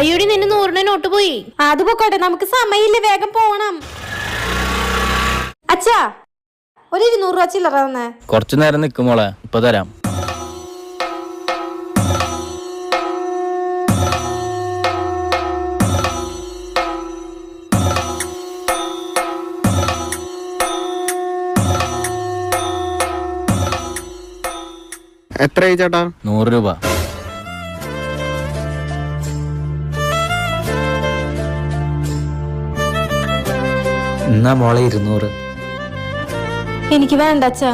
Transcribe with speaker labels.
Speaker 1: അയ്യോടി നിന്നെ 100 നോട്ട് പോയി.
Speaker 2: അത് പൊക്കോട്ടെ, നമുക്ക് സമയമില്ല, വേഗം പോണം. അച്ഛാ, ഒരു 200 രൂപ ചില്ലറ തന്നെ.
Speaker 3: കുറച്ചു നേരം നിൽക്കും മോളെ, ഇപ്പൊ തരാം.
Speaker 4: എത്രയായി ചേട്ടാ?
Speaker 3: 100 രൂപ.
Speaker 5: എന്നാ മോളെ 200.
Speaker 2: എനിക്ക് വേണ്ട അച്ഛാ.